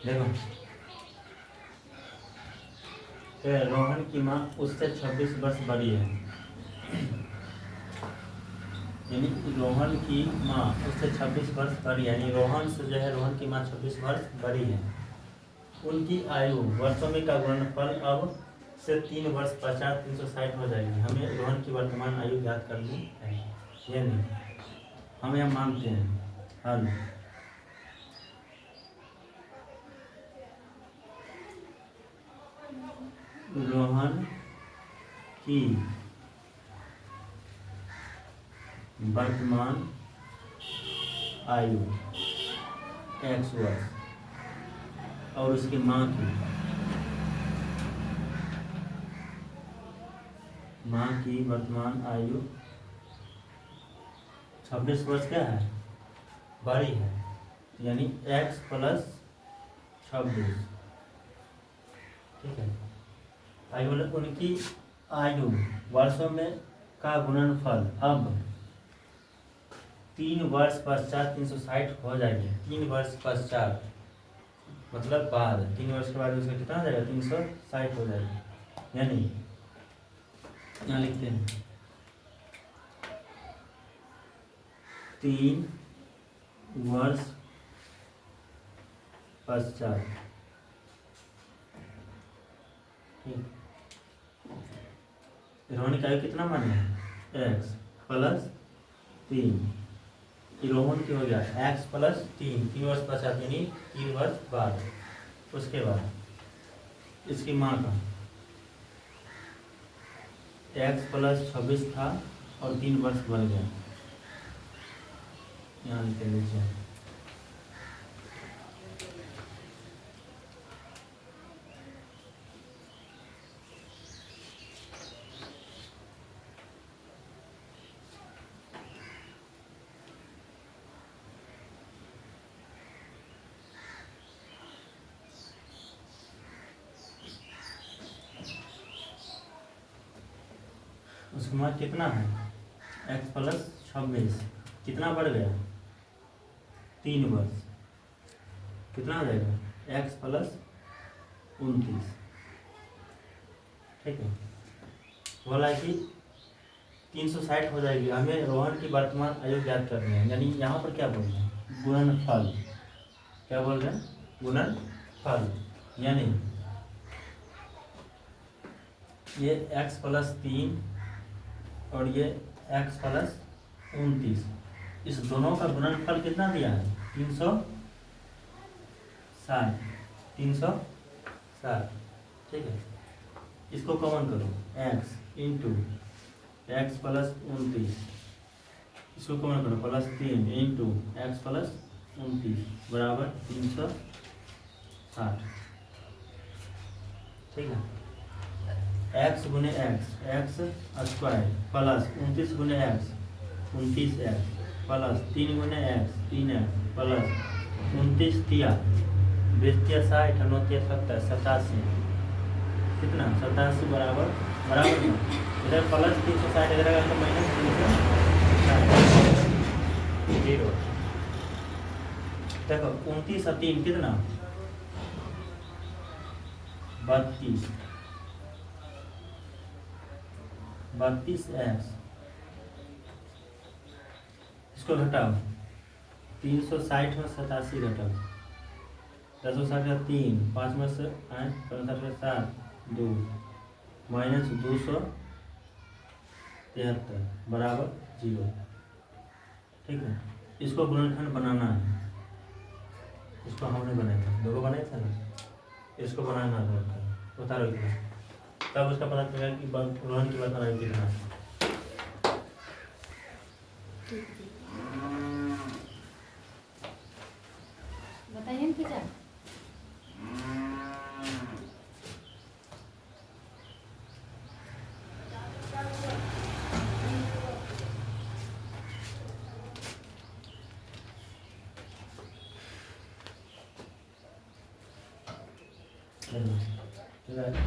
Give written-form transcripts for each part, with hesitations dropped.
देखो, रोहन की माँ उससे 26 वर्ष बड़ी है, यानी रोहन की माँ उससे 26 वर्ष बड़ी है, यानी रोहन से जो है रोहन की माँ 26 वर्ष बड़ी है। उनकी आयु वर्षों में का गुणनफल अब से 3 वर्ष पश्चात 360 हो जाएगी। हमें रोहन की वर्तमान आयु ज्ञात करनी है, ये नहीं हम यह मानते हैं। हल रोहन की वर्तमान आयु x वर्ष और उसकी माँ की वर्तमान आयु 26 वर्ष क्या है, बड़ी है, यानी x + 26। ठीक है, आयु मतलब उनकी आयु वर्षों में का गुणनफल अब 3 वर्ष पश्चात 360 हो जाएगी। 3 वर्ष पश्चात मतलब बाद, 3 वर्ष के बाद उसका कितना हो जाएगा, 360 हो जाएगी। यानी यहाँ लिखते हैं 3 वर्ष पश्चात। रोहन की आयु कितना माने, x + 3, रोहन की हो गया x + 3 वर्ष पश्चात, यानी 3 वर्ष बाद। उसके बाद इसकी माँ का x + 26 था और 3 वर्ष बढ़ गया, यहाँ लिख लीजिए। उसके बाद कितना है, x + 26 कितना बढ़ गया, 3 वर्ष, कितना हो जाएगा, x + 29। ठीक है, बोला कि 360 हो जाएगी। हमें रोहन की वर्तमान आयु ज्ञात करनी है, यानी यहाँ पर क्या बोल रहे हैं, गुणनफल। क्या बोल रहे हैं, गुणनफल, यानी ये x + 3 और ये x + 29, इस दोनों का गुणनफल कितना दिया है, 360। ठीक है, इसको कॉमन करो, x × x + 29, इसको कॉमन करो, +3 × x + 29 बराबर 360। ठीक है, x × x square + 29 × x 29x + 3 × x 3x + 29 तिया 20 60 9 70 87, कितना 87 बराबर इधर +360 इधर आएगा तो -360 0। देखो 29 और 3 कितना 32, 32x, इसको घटाओ, 360 में 87 घटाओ, 1060 का 3, 5 में से 8, 65 में 7, 2 -273 बराबर 0। ठीक है, इसको गुणनखंड बनाना है, इसको हमने बनाया था, दो बनाया था ना, इसको बनाना था, उतारो इतना, तब उसका पता चलेगा कि रोहन की वर्तमान आयु कितना है। बताइए ना टीचर।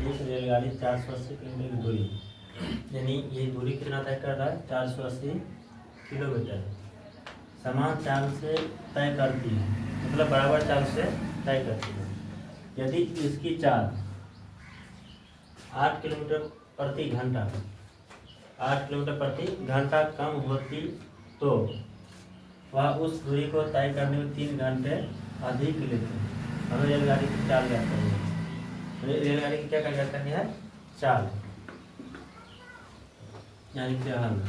एक रेलगाड़ी 480 किलोमीटर की दूरी, यानी ये दूरी कितना तय कर रहा है, 480 किलोमीटर समान चाल से तय करती है, मतलब बराबर चाल से तय करती है। यदि इसकी चाल 8 किलोमीटर प्रति घंटा 8 किलोमीटर प्रति घंटा कम होती तो वह उस दूरी को तय करने में 3 घंटे अधिक लेते हैं। हमें रेलगाड़ी की चाल ज्ञात करनी है। रेलगाड़ी की क्या ज्ञात करनी है? चाल, यानी क्या हल।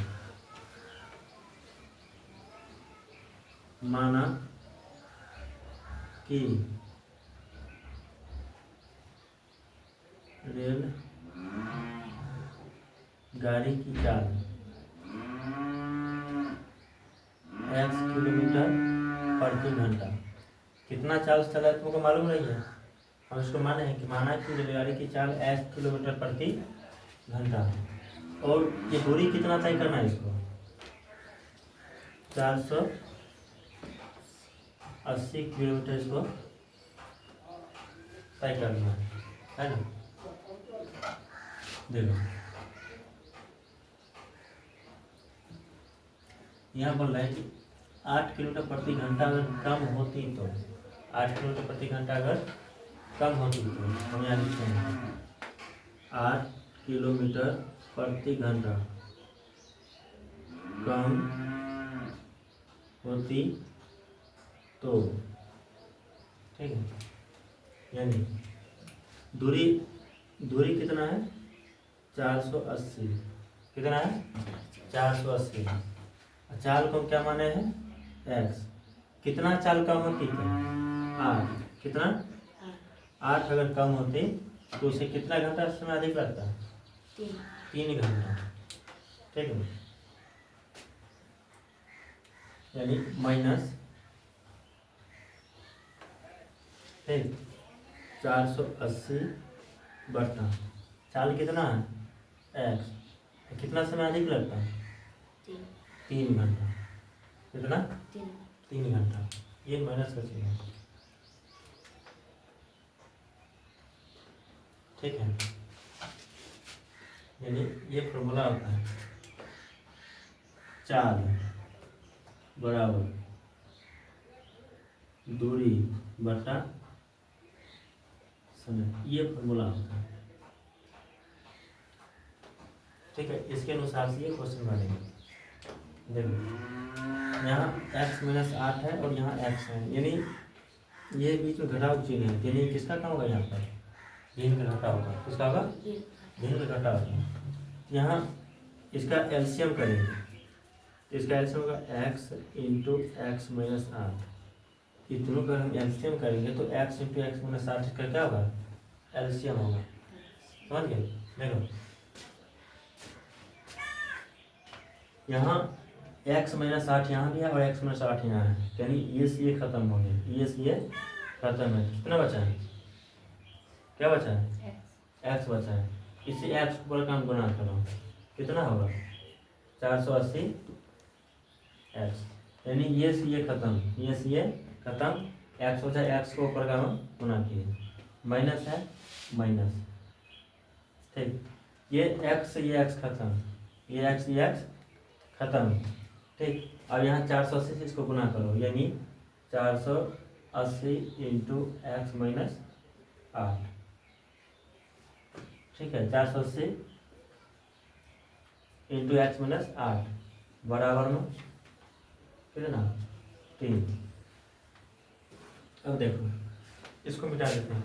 माना कि रेल गाड़ी की चाल x किलोमीटर प्रति घंटा। कितना चाल चला है तुमको मालूम नहीं है? हम इसको माने हैं कि माना कि रेलगाड़ी की चाल x किलोमीटर प्रति घंटा, और ये दूरी कितना तय करना है इसको? 480 किलोमीटर इसको तय करना है ना। देखो यहाँ बोल रहा है कि 8 किलोमीटर प्रति घंटा अगर कम होती तो 8 किलोमीटर प्रति घंटा अगर कम होती तो हम यहाँ लिखते हैं 8 किलोमीटर प्रति घंटा कम होती तो, ठीक है, यानी दूरी कितना है? 480। कितना है? 480। चाल को क्या माने हैं? x। कितना चाल कम होती है? 8। कितना? 8 अगर कम होती तो उसे कितना घंटा समय अधिक लगता है? 3 घंटा, ठीक है। यानी माइनस, ठीक, 480 बटा चाल कितना है? x। कितना समय अधिक लगता है? 3 घंटा। कितना? 3 घंटा। ये माइनस का चिन्ह है, ठीक है। यानी ये फॉर्मूला होता है चाल बराबर दूरी बटा समय, ये फॉर्मूला होता है, ठीक है। इसके अनुसार से ये क्वेश्चन बनेगा। देखो यहाँ x माइनस 8 है और यहाँ x है, यानी ये बीच में घटाव चिन्ह है, यानी किसका काम होगा? यहाँ पर भिन्न का घटा होगा। किसका होगा? भिन्न का घटा होगा। यहाँ इसका एलसीएम करेंगे, इसका एलसीएम होगा x इंटू एक्स माइनस 8। इतनों का हम एलसीएम करेंगे तो x इंटू एक्स माइनस 8 इसका क्या होगा? एलसीएम होगा। समझ गए? देखो यहाँ x माइनस 8 यहाँ भी है और x माइनस 8 यहाँ है, यानी ये से ये खत्म हो गया, ये से ये खत्म है। कितना बचा है? क्या बचा है? x बचा है। इसी x पर काम गुना करो, कितना होगा? 480 x, यानी ये से ये खत्म, ये से ये खत्म, x बचा, x को ऊपर का हम गुना किए, माइनस है माइनस, ठीक। ये x से ये x खत्म, ये x ये x खत्म, ठीक। अब यहाँ 480 से इसको गुना करो, यानी 480 इंटू एक्स माइनस 8, ठीक है। 480 इंटू एक्स माइनस 8 बराबर में कितना? 3। अब देखो इसको मिटा देते हैं।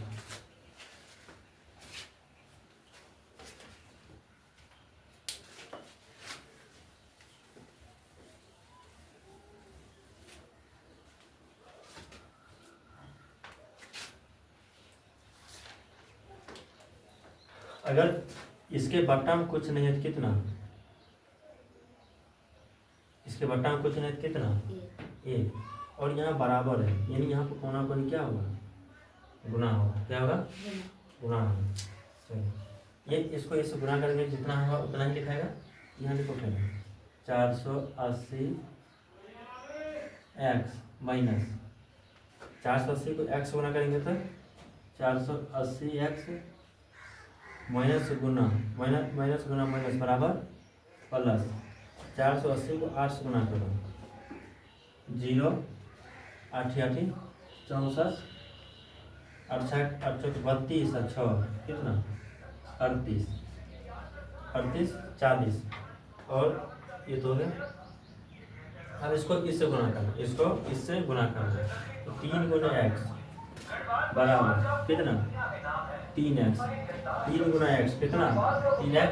अगर इसके बट्टा में कुछ नहीं है तो कितना? इसके बट्टा में कुछ नहीं तो कितना? 1। और यहाँ बराबर है, यानी यहाँ पर कोना कोनी क्या होगा? गुना होगा। क्या होगा? गुना होगा। चलिए ये इसको इससे गुना करेंगे, जितना होगा उतना ही लिखाएगा। यहाँ लिखो पहले 480 एक्स माइनस 480 को एक्स गुना करेंगे तो 480 एक्स माइनस गुना माइनस गुना माइनस बराबर प्लस 480 को 8 से गुना करो, 0 8 8 64 68 38 32 और 6 कितना 38 38 40 और ये तो हो गया। अब इसको इससे गुना करना, इसको इससे गुना करना, तो 3 गुना एक्स बराबर कितना 3x, 3 गुना एक्स कितना 3x,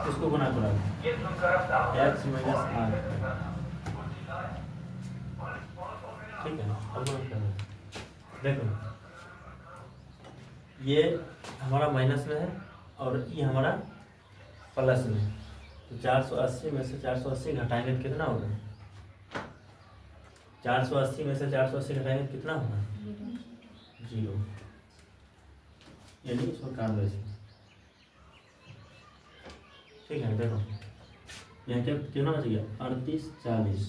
इसको गुना करा x माइनस 8। ठीक है, अब गुना करना। देखो ये हमारा माइनस में है और ये हमारा प्लस में, तो 480 में से 480 घटाएंगे तो कितना होगा 480 में से 480 घटाएंगे तो कितना होगा 0, यानी इसको काट दो इसे। ठीक है, देखो यहाँ क्या कितना बच गया 38 40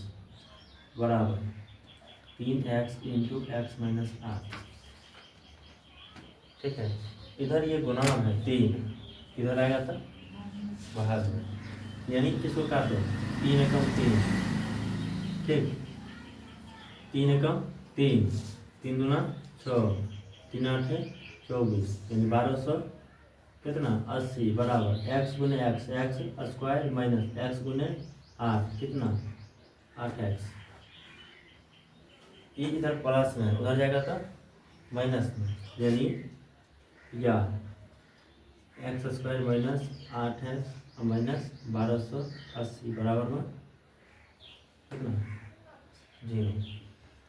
बराबर 3x इंटू एक्स माइनस 8। ठीक है, इधर ये गुना है 3, इधर आएगा था बाहर में, यानी किसको काट दो 3 एकम 3, ठीक 3 एकम 3, 3 दूना 6, 3 8 24, यानी 1200 कितना 80 बराबर x गुने एक्स स्क्वायर माइनस x गुने 8 कितना 8x। ये इधर प्लस में है, उधर जाएगा तो माइनस में, यानी या एक्स स्क्वायर माइनस 8x और माइनस 1280 बराबर में कितना 0।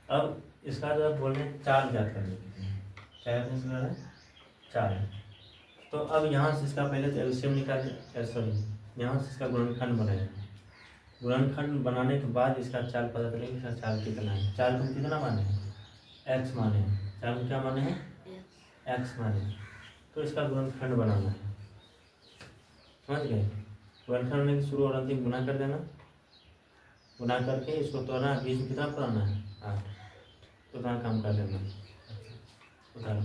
अब इसका जो बोल रहे हैं 4 ज्ञात करने के लिए, क्या है 4। तो अब यहाँ से इसका पहले तो एलसीएम निकालें, सॉरी यहाँ से इसका गुणनखंड बनाएंगे। गुणनखंड बनाने के बाद इसका चाल पता करेंगे, इसका चाल कितना है। चाल को कितना माने हैं एक्स माने हैं, चाल को क्या माने हैं एक्स माने हैं। तो इसका गुणनखंड बनाना है, समझ गए। गुणनखंड होने की शुरू और अंतिम गुना कर देना, गुना करके इसको तोड़ना, बीच में कितना पुराना है 8, तो उतना काम कर देना। उतारो